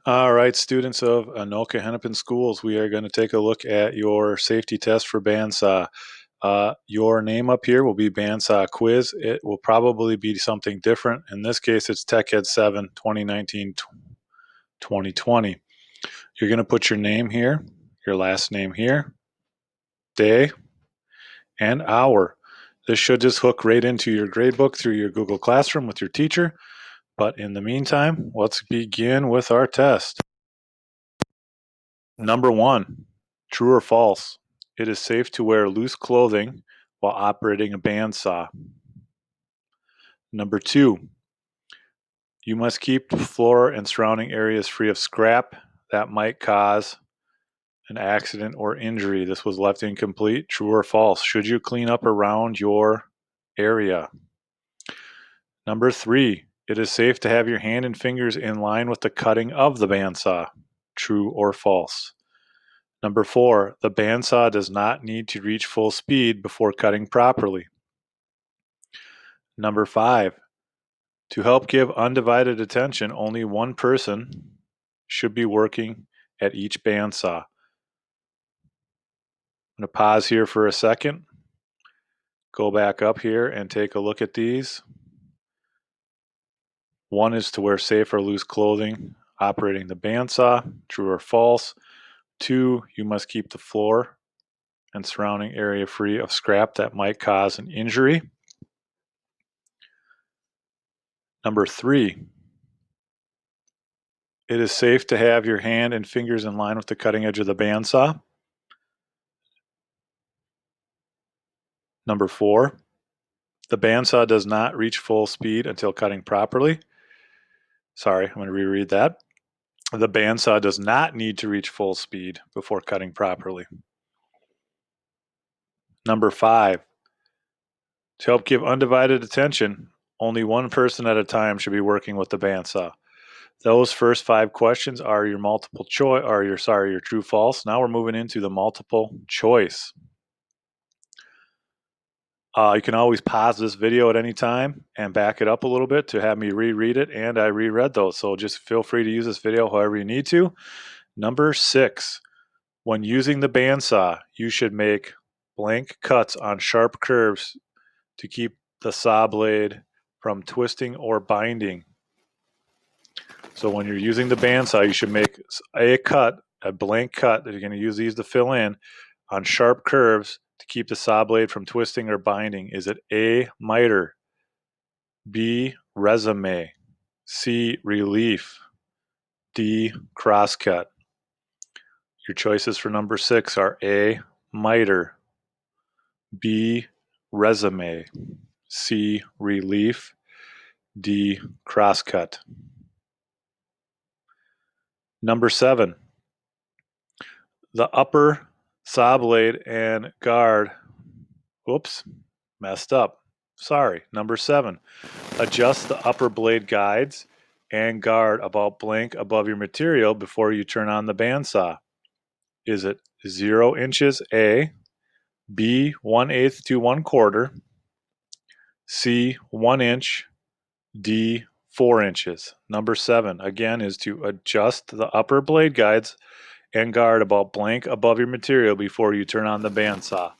All right, students of Anoka Hennepin Schools, we are going to take a look at your safety test for bandsaw. Your name up here will be bandsaw quiz. It will probably be something different. In this case, it's Tech Ed 7 2019-2020. You're going to put your name here, your last name here, day, and hour. This should just hook right into your gradebook through your Google Classroom with your teacher. But in the meantime, let's begin with our test. Number 1, true or false? It is safe to wear loose clothing while operating a bandsaw. Number 2, you must keep the floor and surrounding areas free of scrap that might cause an accident or injury. This was left incomplete. True or false? Should you clean up around your area? Number 3, it is safe to have your hand and fingers in line with the cutting of the bandsaw. True or false? Number 4, the bandsaw does not need to reach full speed before cutting properly. Number 5, to help give undivided attention, only one person should be working at each bandsaw. I'm going to pause here for a second, go back up here and take a look at these. 1 is to wear safe or loose clothing operating the bandsaw. True or false? 2, you must keep the floor and surrounding area free of scrap that might cause an injury. Number 3, it is safe to have your hand and fingers in line with the cutting edge of the bandsaw. Number 4, the bandsaw does not reach full speed until cutting properly. Sorry, I'm going to reread that. The bandsaw does not need to reach full speed before cutting properly. Number 5, to help give undivided attention, only one person at a time should be working with the bandsaw. Those first 5 questions are your multiple choice, or your true false. Now we're moving into the multiple choice. You can always pause this video at any time and back it up a little bit to have me reread it, and I reread those. So just feel free to use this video however you need to. Number 6, when using the bandsaw, you should make blank cuts on sharp curves to keep the saw blade from twisting or binding. So when you're using the bandsaw, you should make a blank cut that you're going to use these to fill in on sharp curves to keep the saw blade from twisting or binding. Is it A, miter, B, resume, C, relief, D, crosscut? Your choices for number 6 are A, miter, B, resume, C, relief, D, crosscut. Number 7, the upper saw blade and guard, whoops, messed up. Sorry, number 7, adjust the upper blade guides and guard about blank above your material before you turn on the bandsaw. Is it 0 inches A, B 1/8 to 1/4, C 1 inch, D 4 inches? Number 7 again is to adjust the upper blade guides and guard about blank above your material before you turn on the bandsaw.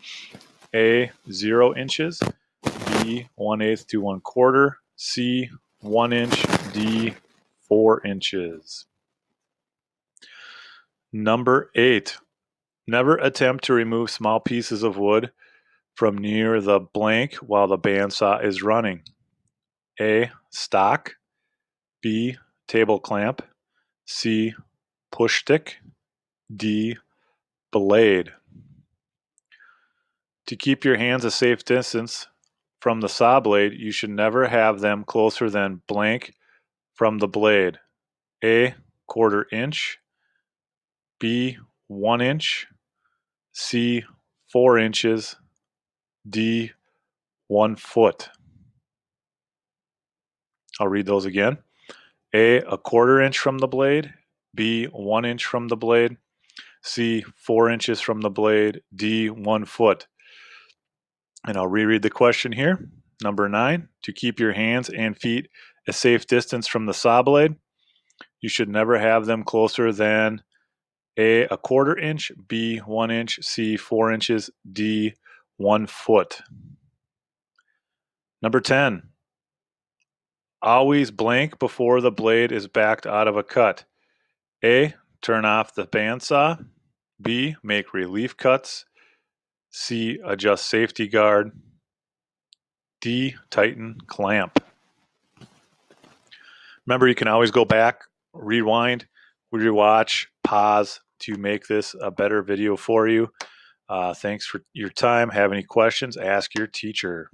A 0 inches, B 1/8 to 1/4, C 1 inch, D 4 inches. Number 8, never attempt to remove small pieces of wood from near the blank while the bandsaw is running. A, stock, B, table clamp, C, push stick, D, blade. To keep your hands a safe distance from the saw blade, you should never have them closer than blank from the blade. A, 1/4 inch, B, 1 inch, C, 4 inches, D, 1 foot. I'll read those again. A, 1/4 inch from the blade, B, 1 inch from the blade, C, 4 inches from the blade, D, 1 foot. And I'll reread the question here. Number 9, to keep your hands and feet a safe distance from the saw blade. You should never have them closer than A, 1/4 inch, B, 1 inch, C, 4 inches, D, 1 foot. Number 10, always blank before the blade is backed out of a cut. A, turn off the bandsaw. B, make relief cuts. C, adjust safety guard. D, tighten clamp. Remember, you can always go back, rewind, rewatch, pause to make this a better video for you. Thanks for your time. Have any questions? Ask your teacher.